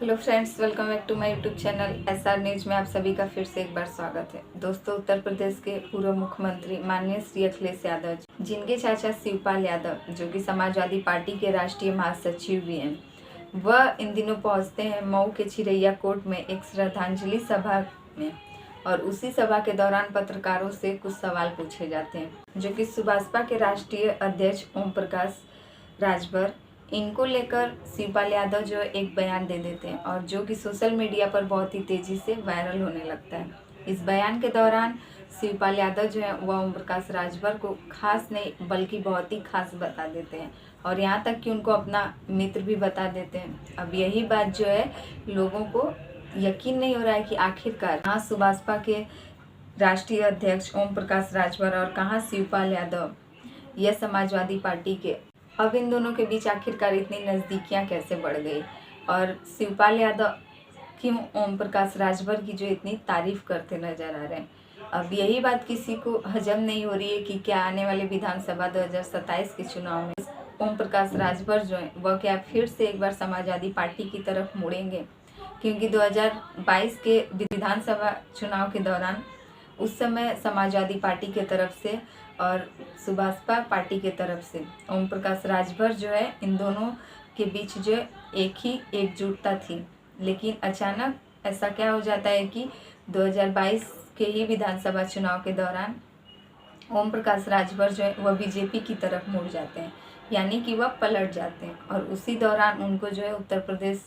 Hello friends, welcome back to my YouTube channel SR news में आप सभी का फिर से एक बार स्वागत है। दोस्तों, उत्तर प्रदेश के पूर्व मुख्यमंत्री माननीय श्री अखिलेश यादव, जिनके चाचा शिवपाल यादव जो कि समाजवादी पार्टी के राष्ट्रीय महासचिव भी हैं, वह इन दिनों पहुंचते हैं मऊ के चिरैया कोर्ट में एक श्रद्धांजलि सभा में। और उसी सभा के दौरान पत्रकारों से कुछ सवाल पूछे जाते हैं, जो कि सुभाषपा के राष्ट्रीय अध्यक्ष ओम प्रकाश राजभर, इनको लेकर शिवपाल यादव जो एक बयान दे देते हैं और जो कि सोशल मीडिया पर बहुत ही तेजी से वायरल होने लगता है। इस बयान के दौरान शिवपाल यादव जो है वह ओम प्रकाश राजभर को खास नहीं बल्कि बहुत ही खास बता देते हैं और यहाँ तक कि उनको अपना मित्र भी बता देते हैं। अब यही बात जो है लोगों को यकीन नहीं हो रहा है कि आखिरकार कहाँ सुभाषपा के राष्ट्रीय अध्यक्ष ओम प्रकाश राजभर और कहाँ शिवपाल यादव, यह समाजवादी पार्टी के। अब इन दोनों के बीच आखिरकार इतनी नज़दीकियाँ कैसे बढ़ गई और शिवपाल यादव क्यों ओम प्रकाश राजभर की जो इतनी तारीफ करते नजर आ रहे हैं। अब यही बात किसी को हजम नहीं हो रही है कि क्या आने वाले विधानसभा 2027 के चुनाव में ओम प्रकाश राजभर जो है वह क्या फिर से एक बार समाजवादी पार्टी की तरफ मुड़ेंगे, क्योंकि 2022 के विधानसभा चुनाव के दौरान उस समय समाजवादी पार्टी के तरफ से और सुभाषपा पार्टी के तरफ से ओम प्रकाश राजभर जो है इन दोनों के बीच जो एक ही एकजुटता थी। लेकिन अचानक ऐसा क्या हो जाता है कि 2022 के ही विधानसभा चुनाव के दौरान ओम प्रकाश राजभर जो है वह बीजेपी की तरफ मुड़ जाते हैं, यानी कि वह पलट जाते हैं और उसी दौरान उनको जो है उत्तर प्रदेश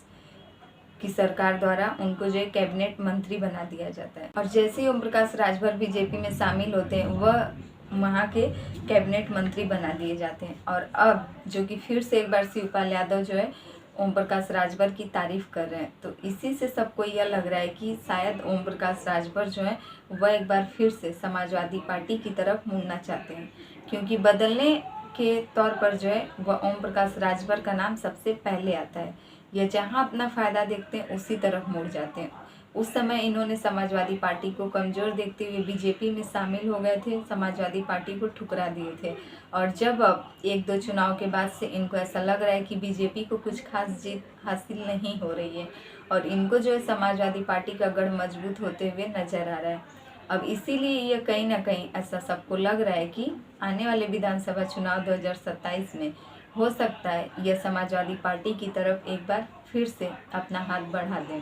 की सरकार द्वारा उनको जो है कैबिनेट मंत्री बना दिया जाता है। और जैसे ही ओम प्रकाश राजभर बीजेपी में शामिल होते हैं वह वहाँ के कैबिनेट मंत्री बना दिए जाते हैं। और अब जो कि फिर से एक बार शिवपाल यादव जो है ओम प्रकाश राजभर की तारीफ कर रहे हैं, तो इसी से सबको यह लग रहा है कि शायद ओम प्रकाश राजभर जो है वह एक बार फिर से समाजवादी पार्टी की तरफ मुड़ना चाहते हैं, क्योंकि बदलने के तौर पर जो है वह ओम प्रकाश राजभर का नाम सबसे पहले आता है। यह जहां अपना फ़ायदा देखते हैं उसी तरफ मुड़ जाते हैं। उस समय इन्होंने समाजवादी पार्टी को कमज़ोर देखते हुए बीजेपी में शामिल हो गए थे, समाजवादी पार्टी को ठुकरा दिए थे। और जब अब एक दो चुनाव के बाद से इनको ऐसा लग रहा है कि बीजेपी को कुछ खास जीत हासिल नहीं हो रही है और इनको जो है समाजवादी पार्टी का गढ़ मजबूत होते हुए नजर आ रहा है। अब इसीलिए ये कहीं ना कहीं ऐसा सबको लग रहा है कि आने वाले विधानसभा चुनाव 2027 में हो सकता है यह समाजवादी पार्टी की तरफ एक बार फिर से अपना हाथ बढ़ा दें।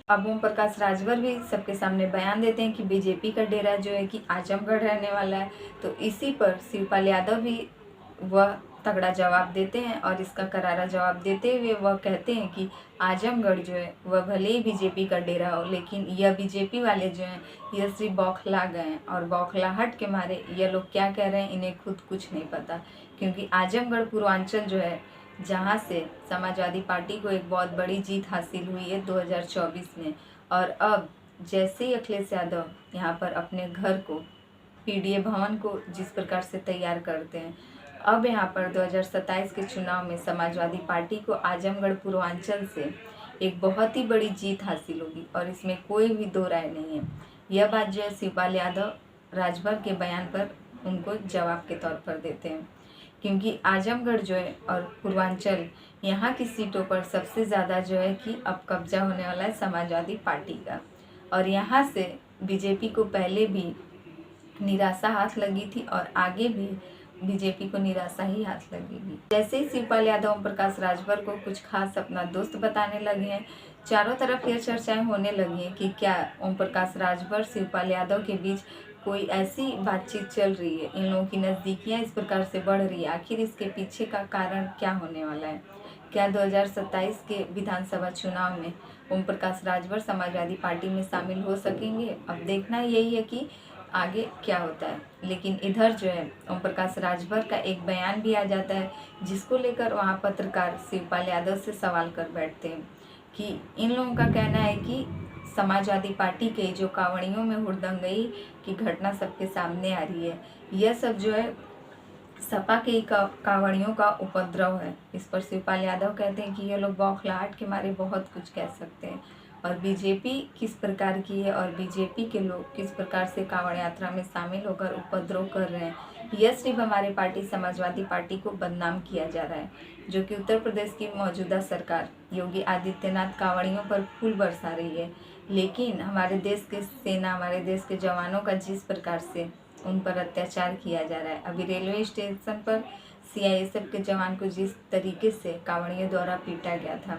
अब ओम प्रकाश राजभर भी सबके सामने बयान देते हैं कि बीजेपी का डेरा जो है कि आजमगढ़ रहने वाला है, तो इसी पर शिवपाल यादव भी वह तगड़ा जवाब देते हैं और इसका करारा जवाब देते हुए वह कहते हैं कि आजमगढ़ जो है वह भले ही बीजेपी का डेरा हो, लेकिन यह बीजेपी वाले जो हैं यह सिर्फ बौखला गए हैं और बौखलाहट के मारे यह लोग क्या कह रहे हैं इन्हें खुद कुछ नहीं पता। क्योंकि आजमगढ़ पूर्वांचल जो है जहां से समाजवादी पार्टी को एक बहुत बड़ी जीत हासिल हुई है 2024 में, और अब जैसे ही अखिलेश यादव यहाँ पर अपने घर को पीडीए भवन को जिस प्रकार से तैयार करते हैं, अब यहाँ पर 2027 के चुनाव में समाजवादी पार्टी को आजमगढ़ पूर्वांचल से एक बहुत ही बड़ी जीत हासिल होगी और इसमें कोई भी दो राय नहीं है। यह बात जो है शिवपाल यादव राजभर के बयान पर उनको जवाब के तौर पर देते हैं, क्योंकि आजमगढ़ जो है और पूर्वांचल यहाँ की सीटों पर सबसे ज़्यादा जो है कि अब कब्जा होने वाला है समाजवादी पार्टी का। और यहाँ से बीजेपी को पहले भी निराशा हाथ लगी थी और आगे भी बीजेपी को निराशा ही हाथ लगेगी। जैसे ही शिवपाल यादव ओम प्रकाश राजभर को कुछ खास अपना दोस्त बताने लगे हैं, चारों तरफ यह चर्चाएं होने लगी हैं कि क्या ओम प्रकाश राजभर शिवपाल यादव के बीच कोई ऐसी बातचीत चल रही है, इन लोगों की नज़दीकियाँ इस प्रकार से बढ़ रही है। आखिर इसके पीछे का कारण क्या होने वाला है? क्या 2027 के विधानसभा चुनाव में ओम प्रकाश राजभर समाजवादी पार्टी में शामिल हो सकेंगे? अब देखना यही है कि आगे क्या होता है। लेकिन इधर जो है ओम प्रकाश राजभर का एक बयान भी आ जाता है, जिसको लेकर वहाँ पत्रकार शिवपाल यादव से सवाल कर बैठते हैं कि इन लोगों का कहना है कि समाजवादी पार्टी के जो कांवड़ियों में हुड़दंगई की घटना सबके सामने आ रही है, यह सब जो है सपा के ही कांवड़ियों का उपद्रव है। इस पर शिवपाल यादव कहते हैं कि ये लोग बौखलाहट के मारे बहुत कुछ कह सकते हैं और बीजेपी किस प्रकार की है और बीजेपी के लोग किस प्रकार से कांवड़ यात्रा में शामिल होकर उपद्रव कर रहे हैं, यह सिर्फ हमारे पार्टी समाजवादी पार्टी को बदनाम किया जा रहा है, जो कि उत्तर प्रदेश की मौजूदा सरकार योगी आदित्यनाथ कांवड़ियों पर फूल बरसा रही है। लेकिन हमारे देश के सेना, हमारे देश के जवानों का जिस प्रकार से उन पर अत्याचार किया जा रहा है, अभी रेलवे स्टेशन पर सीआईएसएफ के जवान को जिस तरीके से कांवड़ियों द्वारा पीटा गया था,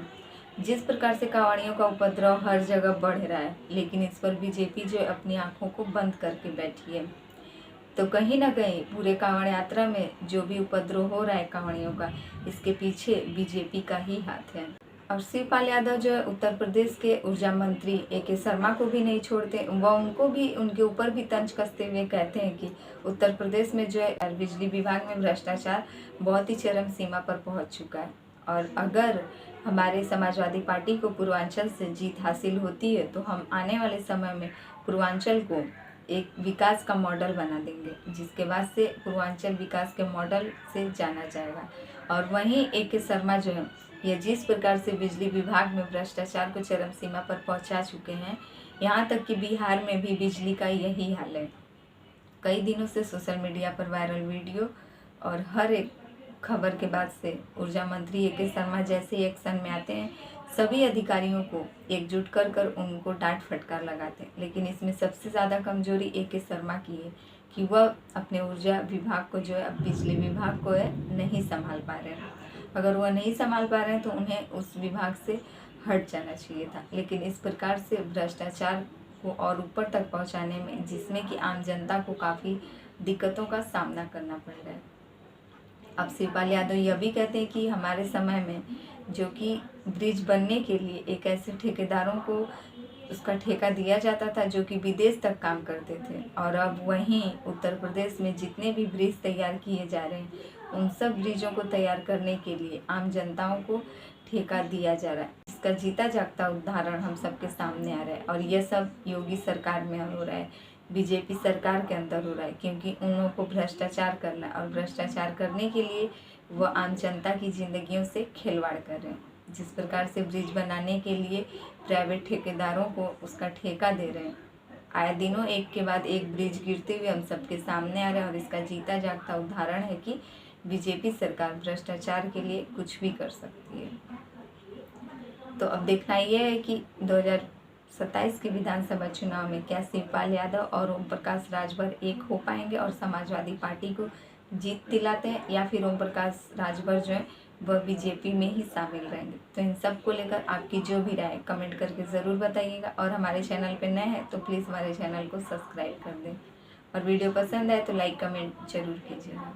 जिस प्रकार से कांवड़ियों का उपद्रव हर जगह बढ़ रहा है, लेकिन इस पर बीजेपी जो अपनी आंखों को बंद करके बैठी है। तो कहीं ना कहीं पूरे कांवड़ यात्रा में जो भी उपद्रव हो रहा है कांवड़ियों का, इसके पीछे बीजेपी का ही हाथ है। और शिवपाल यादव जो है उत्तर प्रदेश के ऊर्जा मंत्री AK शर्मा को भी नहीं छोड़ते, वह उनको भी, उनके ऊपर भी तंज कसते हुए कहते हैं कि उत्तर प्रदेश में जो है बिजली विभाग में भ्रष्टाचार बहुत ही चरम सीमा पर पहुंच चुका है। और अगर हमारे समाजवादी पार्टी को पूर्वांचल से जीत हासिल होती है तो हम आने वाले समय में पूर्वांचल को एक विकास का मॉडल बना देंगे, जिसके बाद से पूर्वांचल विकास के मॉडल से जाना जाएगा। और वहीं AK शर्मा जो है, ये जिस प्रकार से बिजली विभाग में भ्रष्टाचार को चरम सीमा पर पहुंचा चुके हैं, यहाँ तक कि बिहार में भी बिजली का यही हाल है। कई दिनों से सोशल मीडिया पर वायरल वीडियो और हर एक खबर के बाद से ऊर्जा मंत्री AK शर्मा जैसे एक्शन में आते हैं, सभी अधिकारियों को एकजुट कर उनको डांट फटकार लगाते हैं। लेकिन इसमें सबसे ज़्यादा कमजोरी AK शर्मा की है कि वह अपने ऊर्जा विभाग को जो है, अब बिजली विभाग को है, नहीं संभाल पा रहे हैं। अगर वह नहीं संभाल पा रहे हैं तो उन्हें उस विभाग से हट जाना चाहिए था। लेकिन इस प्रकार से भ्रष्टाचार को और ऊपर तक पहुंचाने में, जिसमें कि आम जनता को काफ़ी दिक्कतों का सामना करना पड़ रहा है। अब शिवपाल यादव यह भी कहते हैं कि हमारे समय में जो कि ब्रिज बनने के लिए एक ऐसे ठेकेदारों को उसका ठेका दिया जाता था जो कि विदेश तक काम करते थे, और अब वहीं उत्तर प्रदेश में जितने भी ब्रिज तैयार किए जा रहे हैं, उन सब ब्रिजों को तैयार करने के लिए आम जनताओं को ठेका दिया जा रहा है। इसका जीता जागता उदाहरण हम सबके सामने आ रहा है। और यह सब योगी सरकार में हो रहा है, बीजेपी सरकार के अंदर हो रहा है, क्योंकि उन लोगों को भ्रष्टाचार करना है, और भ्रष्टाचार करने के लिए वह आम जनता की जिंदगियों से खिलवाड़ कर रहे हैं। जिस प्रकार से ब्रिज बनाने के लिए प्राइवेट ठेकेदारों को उसका ठेका दे रहे हैं, आए दिनों एक के बाद एक ब्रिज गिरते हुए हम सबके सामने आ रहे हैं। और इसका जीता जागता उदाहरण है कि बीजेपी सरकार भ्रष्टाचार के लिए कुछ भी कर सकती है। तो अब देखना यह है कि 2027 के विधानसभा चुनाव में क्या शिवपाल यादव और ओम प्रकाश राजभर एक हो पाएंगे और समाजवादी पार्टी को जीत दिलाते हैं, या फिर ओम प्रकाश राजभर जो है वह बीजेपी में ही शामिल रहेंगे। तो इन सब को लेकर आपकी जो भी राय कमेंट करके ज़रूर बताइएगा। और हमारे चैनल पर नए हैं तो प्लीज़ हमारे चैनल को सब्सक्राइब कर दें, और वीडियो पसंद आए तो लाइक कमेंट जरूर कीजिएगा।